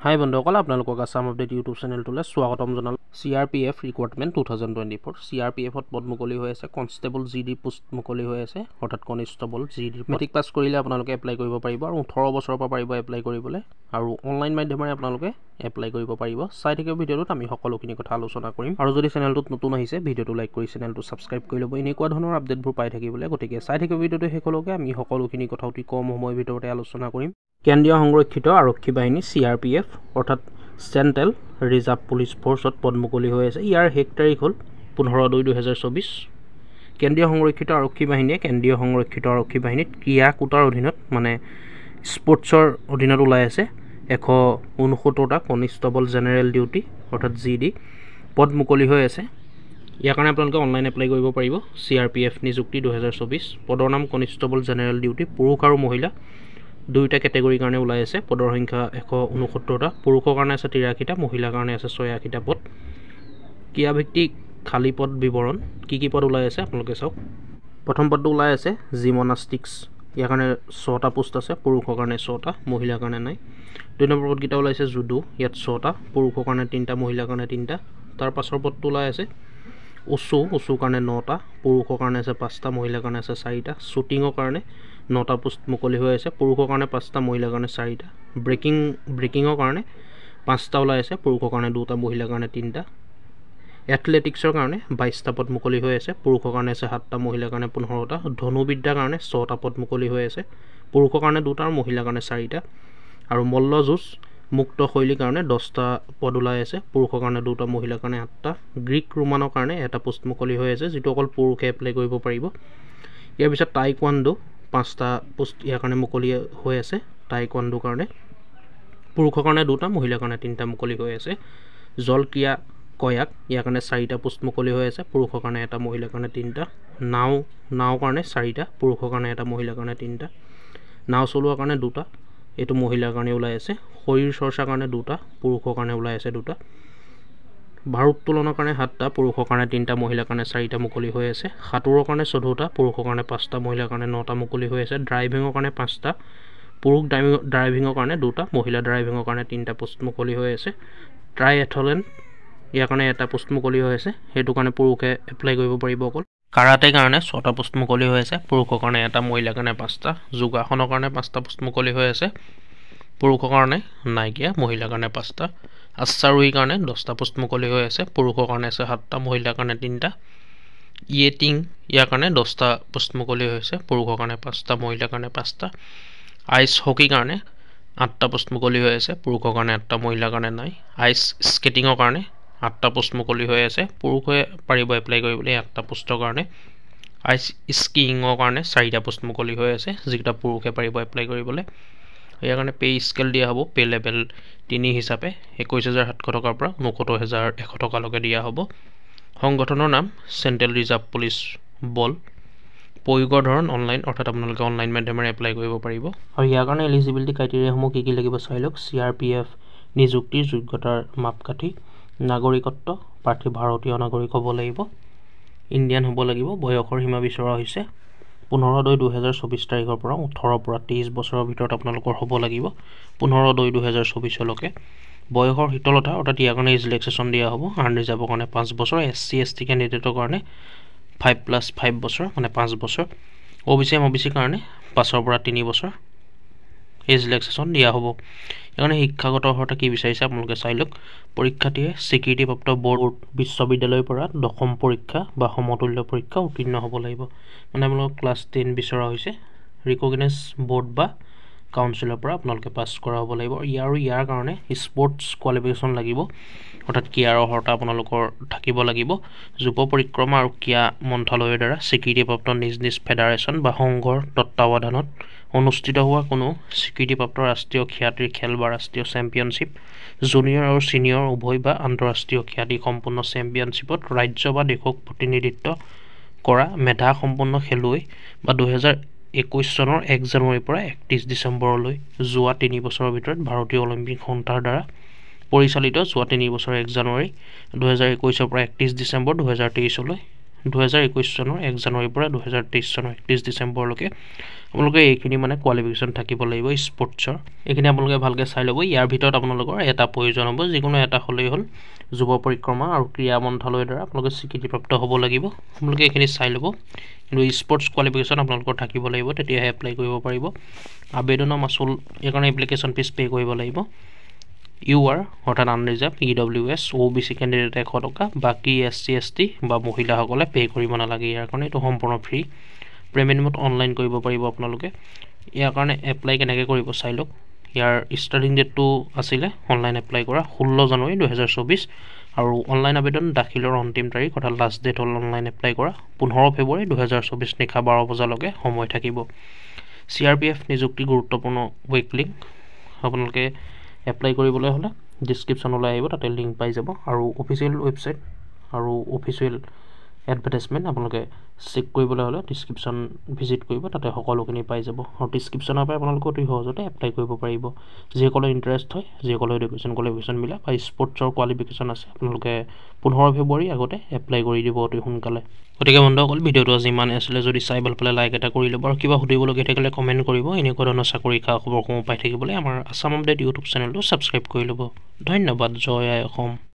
হাই বন্ধুসকল, আপোনালোকক Assam update YouTube চেনেলটোলৈ স্বাগতম জনালোঁ। CRPF ৰিক্ৰুটমেণ্ট 2024 CRPFত পদ মুকলি হৈ আছে। কনষ্টেবল GD পোষ্ট মুকলি হৈ আছে, অৰ্থাৎ কনিষ্টেবল GD। মেট্ৰিক পাছ কৰিলে আপোনালোকে এপ্লাই কৰিব পাৰিব আৰু 18 বছৰৰ পৰা পাৰিব এপ্লাই কৰিবলৈ, আৰু অনলাইন মাধ্যমেৰে আপোনালোকে এপ্লাই কৰিব পাৰিব। চাই থাকিব ভিডিঅ'টোত আমি সকলোখিনি কথা আলোচনা কৰিম। আৰু যদি চেনেলটোত নতুন আহিছে, ভিডিঅ'টো লাইক কৰি চেনেলটো ছাবস্ক্ৰাইব কৰি ল'ব এনেকুৱা ধৰণৰ আপডেটবোৰ পাই থাকিবলৈ। গতিকে চাই থাকিব ভিডিঅ'টো শেষলৈকে। আমি সকলোখিনি কথা অতি কম সময়ৰ ভিতৰতে আলোচনা কৰিম। কেন্দ্ৰীয় সংৰক্ষিত আৰক্ষী বাহিনী CRPF অৰ্থাৎ চেণ্ট্ৰেল ৰিজাৰ্ভ পুলিচ ফ'ৰ্চত পদ মুকলি হৈ আছে। ইয়াৰ শেষ তাৰিখ হ'ল 15/2/2024। কেন্দ্ৰীয় সংৰক্ষিত আৰক্ষী বাহিনীয়ে কেন্দ্ৰীয় সংৰক্ষিত আৰক্ষী বাহিনীত ক্ৰীড়া কোটাৰ অধীনত মানে স্পৰ্টছৰ অধীনত ওলাই আছে 169টা কনিষ্টেবল জেনেৰেল ডিউটি অৰ্থাৎ GD পদ মুকলি হৈ আছে। ইয়াৰ কাৰণে আপোনালোকে অনলাইন এপ্লাই কৰিব পাৰিব। CRPF নিযুক্তি 2024 পদৰ নাম কনিষ্টেবল জেনেৰেল ডিউটি, পুৰুষ আৰু মহিলা দুয়োটা কেটেগৰীৰ কাৰণে ওলাই আছে। পদৰ সংখ্যা 169টা, পুৰুষৰ কাৰণে আছে 83টা, মহিলাৰ কাৰণে আছে 86টা পদ। ক্ৰীড়াভিত্তিক খালী পদ বিৱৰণ কি পদ ওলাই আছে আপোনালোকে চাওক। প্ৰথম পদটো ওলাই আছে জিমনাষ্টিক্স, ইয়াৰ কাৰণে 6টা পোষ্ট আছে, পুৰুষৰ কাৰণে 6টা, মহিলাৰ কাৰণে নাই। 2 নম্বৰ পদকেইটা ওলাইছে জুডো, ইয়াত 6টা, পুৰুষৰ কাৰণে 3টা, মহিলাৰ কাৰণে 3টা। তাৰ পাছৰ পদটো ওলাই আছে উচুৰ কাৰণে 9টা, পুৰুষৰ কাৰণে আছে 5টা, মহিলাৰ কাৰণে আছে 4টা। শ্বুটিঙৰ কাৰণে 9টা পোষ্ট মুকলি হৈ আছে, পুৰুষৰ কাৰণে 5টা, মহিলাৰ কাৰণে 4টা। ব্ৰেকিঙৰ কাৰণে 5টা ওলাই আছে, পুৰুষৰ কাৰণে 2টা, মহিলাৰ কাৰণে 3টা। এথলেটিক্সৰ কাৰণে 22টা পদ মুকলি হৈ আছে, পুৰুষৰ কাৰণে আছে 7টা, মহিলাৰ কাৰণে 15টা। ধনুবিদ্যাৰ কাৰণে 6টা পদ মুকলি হৈ আছে, পুৰুষৰ কাৰণে 2টা আৰু মহিলাৰ কাৰণে 4টা। আৰু মল্লযুঁজ মুক্ত শৈলীৰ কাৰণে 10টা পদ ওলাই আছে, পুৰুষৰ কাৰণে 2টা, মহিলাৰ কাৰণে 8টা। গ্ৰীক ৰোমানৰ কাৰণে 1টা পোষ্ট মুকলি হৈ আছে, যিটো অকল পুৰুষে এপ্লাই কৰিব পাৰিব। ইয়াৰ পিছত টাইকোৱাণ্ডো 5টা পোষ্ট ইয়াৰ কাৰণে মুকলি হৈ আছে। টাইকোৱাণ্ডোৰ কাৰণে পুৰুষৰ কাৰণে 2টা, মহিলাৰ কাৰণে 3টা মুকলি হৈ আছে। জলক্ৰীড়া কয়াক ইয়াৰ কাৰণে 4টা পোষ্ট মুকলি হৈ আছে, পুৰুষৰ কাৰণে 1টা, মহিলাৰ কাৰণে 3টা। নাও কাৰণে 4টা, পুৰুষৰ কাৰণে 1টা, মহিলাৰ কাৰণে 3টা। নাও চলোৱাৰ কাৰণে 2টা, এইটো মহিলাৰ কাৰণে ওলাই আছে। শৰীৰ চৰ্চাৰ কাৰণে 2টা, পুৰুষৰ কাৰণে ওলাই আছে 2টা। ভাৰোত্তোলনৰ কাৰণে 7টা, পুৰুষৰ কাৰণে 3টা, মহিলাৰ কাৰণে 4টা মুকলি হৈ আছে। সাঁতোৰৰ কাৰণে 14টা, পুৰুষৰ কাৰণে 5টা, মহিলাৰ কাৰণে 9টা মুকলি হৈ আছে। ড্ৰাইভিঙৰ কাৰণে 5টা, পুৰুষ ড্ৰাইভিঙৰ কাৰণে 2টা, মহিলা ড্ৰাইভিঙৰ কাৰণে 3টা পোষ্ট মুকলি হৈ আছে। ট্ৰাইএথলেন ইয়াৰ কাৰণে 1টা পোষ্ট মুকলি হৈ আছে, সেইটো কাৰণে পুৰুষে এপ্লাই কৰিব পাৰিব অকল। কাৰাটেৰ কাৰণে 6টা পোষ্ট মুকলি হৈ আছে, পুৰুষৰ কাৰণে 1টা, মহিলাৰ কাৰণে 5টা। যোগাসনৰ কাৰণে 5টা পোষ্ট মুকলি হৈ আছে, পুৰুষৰ কাৰণে নাইকিয়া, মহিলাৰ কাৰণে 5টা। আশ্বাৰোহীৰ কাৰণে 10টা পোষ্ট মুকলি হৈ আছে, পুৰুষৰ কাৰণে আছে 7টা, মহিলাৰ কাৰণে 3টা। য়েটিং ইয়াৰ কাৰণে 10টা পোষ্ট মুকলি হৈছে, পুৰুষৰ কাৰণে 5টা, মহিলাৰ কাৰণে 5টা। আইচ হকীৰ কাৰণে 8টা পোষ্ট মুকলি হৈ আছে, পুৰুষৰ কাৰণে 8টা, মহিলাৰ কাৰণে নাই। আইচ স্কেটিঙৰ কাৰণে 8টা পোষ্ট মুকলি হৈ আছে, পুৰুষে পাৰিব এপ্লাই কৰিবলৈ 8টা পোষ্টৰ কাৰণে। আইচ স্কিঙৰ কাৰণে 4টা পোষ্ট মুকলি হৈ আছে, যিকেইটা পুৰুষে পাৰিব এপ্লাই কৰিবলৈ। ইয়াৰ কাৰণে পে' স্কেল দিয়া হ'ব, পে' লেভেল 3 হিচাপে 21,700 টকাৰ পৰা 69,100 টকালৈকে দিয়া হ'ব। সংগঠনৰ নাম চেণ্ট্ৰেল ৰিজাৰ্ভ পুলিচ বল। প্ৰয়োগৰ ধৰণ অনলাইন, অৰ্থাৎ আপোনালোকে অনলাইন মাধ্যমেৰে এপ্লাই কৰিব পাৰিব। আৰু ইয়াৰ কাৰণে এলিজিবিলিটি ক্ৰাইটেৰিয়াসমূহ কি লাগিব চাই লওক। CRPF নিযুক্তিৰ যোগ্যতাৰ মাপকাঠি: নাগৰিকত্ব, প্ৰাৰ্থী ভাৰতীয় নাগৰিক হ'ব লাগিব, ইণ্ডিয়ান হ'ব লাগিব। বয়সৰ সীমা বিচৰা হৈছে 15/2/2024 তাৰিখৰ পৰা 18ৰ পৰা 23 বছৰৰ ভিতৰত আপোনালোকৰ হ'ব লাগিব 15/2/2024লৈকে। বয়সৰ শীতলতা, অৰ্থাৎ ইয়াৰ কাৰণে এজ ৰিলেক্সেশ্যন দিয়া হ'ব। আনৰিজাৰ্ভৰ কাৰণে 5 বছৰ, SC ST কেণ্ডিডেটৰ কাৰণে 5+5 বছৰ মানে 5 বছৰ। OBC MOBCৰ কাৰণে 5ৰ পৰা 3 বছৰ এজ ৰিলেক্সেশ্যন দিয়া হ'ব। সেইকাৰণে শিক্ষাগত অৰ্হতা কি বিচাৰিছে আপোনালোকে চাই লওক। পৰীক্ষাৰ্থীয়ে স্বীকৃতিপ্ৰাপ্ত বৰ্ড বিশ্ববিদ্যালয়ৰ পৰা 10ম পৰীক্ষা বা সমতুল্য পৰীক্ষা উত্তীৰ্ণ হ'ব লাগিব। মানে আপোনালোকক ক্লাছ 10 বিচৰা হৈছে, ৰিকগনাইজ বৰ্ড বা কাউন্সিলৰ পৰা আপোনালোকে পাছ কৰা হ'ব লাগিব। ইয়াৰ কাৰণে স্পৰ্টছ কোৱালিফিকেশ্যন লাগিব, অৰ্থাৎ ক্ৰীড়াৰ অৰ্হতা আপোনালোকৰ থাকিব লাগিব। যুৱ পৰিক্ৰমা আৰু ক্ৰীড়া মন্ত্ৰালয়ৰ দ্বাৰা স্বীকৃতিপ্ৰাপ্ত নিজ ফেডাৰেশ্যন বা সংঘৰ তত্বাৱধানত অনুষ্ঠিত হোৱা কোনো স্বীকৃতিপ্ৰাপ্ত ৰাষ্ট্ৰীয় খ্যাতিৰ খেল বা ৰাষ্ট্ৰীয় চেম্পিয়নশ্বিপ, জুনিয়ৰ আৰু ছিনিয়ৰ উভয় বা আন্তঃৰাষ্ট্ৰীয় খ্যাতি সম্পন্ন চেম্পিয়নশ্বিপত ৰাজ্য বা দেশক প্ৰতিনিধিত্ব কৰা মেধা সম্পন্ন খেলুৱৈ বা 2021 চনৰ 1 জানুৱাৰীৰ পৰা 31 ডিচেম্বৰলৈ যোৱা 3 বছৰৰ ভিতৰত ভাৰতীয় অলিম্পিক সংস্থাৰ দ্বাৰা পৰিচালিত যোৱা 3 বছৰ 1 জানুৱাৰী 2021 পৰা 31 ডিচেম্বৰ 2023লৈ 2021 চনৰ 1 জানুৱাৰীৰ পৰা 2023 চনৰ 31 ডিচেম্বৰলৈকে আপোনালোকে এইখিনি মানে কোৱালিফিকেশ্যন থাকিব লাগিব স্পৰ্টছৰ। এইখিনি আপোনালোকে ভালকৈ চাই ল'ব। ইয়াৰ ভিতৰত আপোনালোকৰ এটা প্ৰয়োজন হ'ব, যিকোনো এটা হ'লেই হ'ল। যুৱ পৰিক্ৰমা আৰু ক্ৰীড়া মন্ত্ৰালয়ৰ দ্বাৰা আপোনালোকে স্বীকৃতিপ্ৰাপ্ত হ'ব লাগিব। আপোনালোকে এইখিনি চাই ল'ব। কিন্তু স্পৰ্টছ কোৱালিফিকেশ্যন আপোনালোকৰ থাকিব লাগিব, তেতিয়াহে এপ্লাই কৰিব পাৰিব। আবেদনৰ মাচুল এইকাৰণে এপ্লিকেশ্যন ফিজ পে' কৰিব লাগিব। UR অৰ্থাৎ আনৰিজাৰ্ভ, EWS, OBC কেণ্ডিডেট 100 টকা, বাকী SC ST বা মহিলাসকলে পে' কৰিব নালাগে। ইয়াৰ কাৰণে এইটো সম্পূৰ্ণ ফ্ৰী। পে'মেণ্ট মোড অনলাইন কৰিব পাৰিব আপোনালোকে। ইয়াৰ কাৰণে এপ্লাই কেনেকৈ কৰিব চাই লওক। ইয়াৰ ষ্টাৰ্টিং ডেটটো আছিলে অনলাইন এপ্লাই কৰা 16 জানুৱাৰী 2024 আৰু অনলাইন আবেদন দাখিলৰ অন্তিম তাৰিখ অৰ্থাৎ লাষ্ট ডেট হ'ল অনলাইন এপ্লাই কৰা 15 ফেব্ৰুৱাৰী 2024 নিশা 12 বজালৈকে সময় থাকিব। CRPF নিযুক্তি গুৰুত্বপূৰ্ণ ৱেক লিংক। আপোনালোকে এপ্লাই কৰিবলৈ হ'লে ডিছক্ৰিপশ্যনলৈ আহিব, তাতে লিংক পাই যাব। আৰু অফিচিয়েল ৱেবছাইট আৰু অফিচিয়েল এডভাৰটাইজমেণ্ট আপোনালোকে চেক কৰিবলৈ হ'লে ডিছক্ৰিপশ্যন ভিজিট কৰিব, তাতে সকলোখিনি পাই যাব। আৰু ডিছক্ৰিপশ্যনৰ পৰাই আপোনালোকে অতি সহজতে এপ্লাই কৰিব পাৰিব। যিসকলে ইণ্টাৰেষ্ট হয়, যিসকলে এডুকেশ্যন কোৱালিফিকেশ্যন মিলে বা স্পৰ্টছৰ কোৱালিফিকেশ্যন আছে, আপোনালোকে 15 ফেব্ৰুৱাৰী আগতে এপ্লাই কৰি দিব অতি সোনকালে। গতিকে বন্ধুসকল, ভিডিঅ'টো আজি ইমানে আছিলে। যদি চাই ভাল পালে লাইক এটা কৰি ল'ব আৰু কিবা সুধিবলগীয়া থাকিলে কমেণ্ট কৰিব। এনেকুৱা ধৰণৰ চাকৰি খা খবৰসমূহ পাই থাকিবলৈ আমাৰ আছাম আপডেট ইউটিউব চেনেলটো ছাবস্ক্ৰাইব কৰি ল'ব। ধন্যবাদ। জয় আই অসম।